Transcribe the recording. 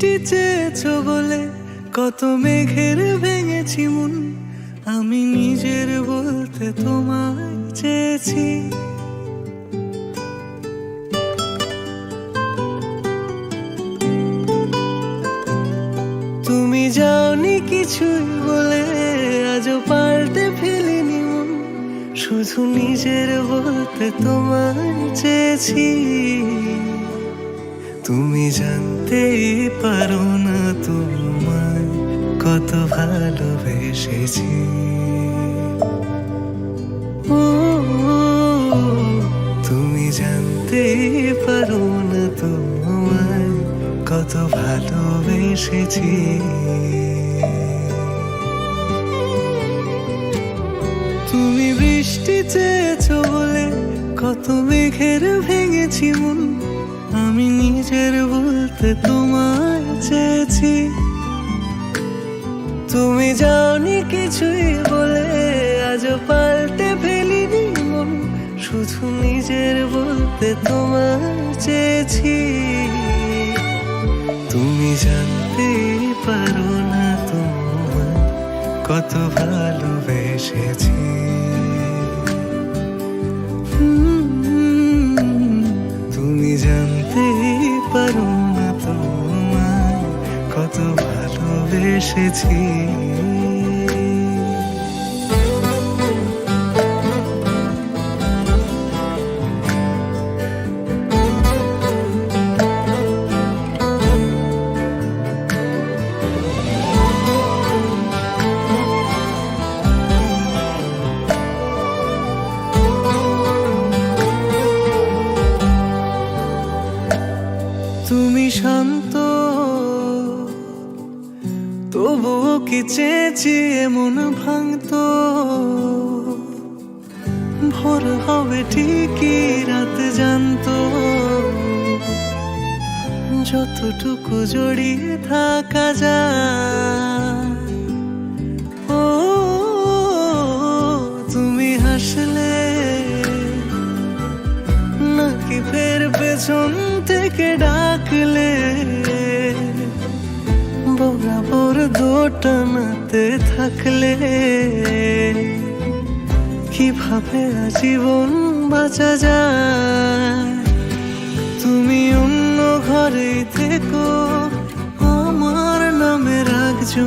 বৃষ্টি চেয়েছো বলে কত মেঘের ভেঙেছি মন, আমি নিজের বলতে তোমায় চেয়েছি। তুমি যাওনি কিছুই বলে আজও পাল্টে ফেলিনি মন, শুধু নিজের বলতে তোমায় চেয়েছি। তুমি জানতেই পারো না তোমায় কত ভালোবেসেছি। ও তুমি জানতেই পারো না তোমায় কত ভালোবেসেছি। তুমি বৃষ্টি চেয়েছো বলে কত মেঘের ভেঙেছি মন, আমি নিজের বলতে তোমায় চেয়েছি। তুমি যাওনি কিছুই বলে আজও পাল্টে ফেলিনি মন, শুধু নিজের বলতে তোমায় চেয়েছি। তুমি জানতেই পারো না তোমায় কত ভালোবেসেছি। তুমি জানতেই পারো না তোমায় কত ভালোবেসেছি। তুমি শান্ত তবুও কি চেয়েছি এমন ভাঙতো, ভোর হবে ঠিকই রাত জানতো, যতটুকু জড়িয়ে থাকা যায়। ও তুমি হাসলে নাকি ফের পেছন থেকে ডাকলে, বরাবর দোটানাতে থাকলে কিভাবে আজীবন বাঁচা যায়। তুমি অন্য ঘরে থেকো, আমার নামে রাখছো।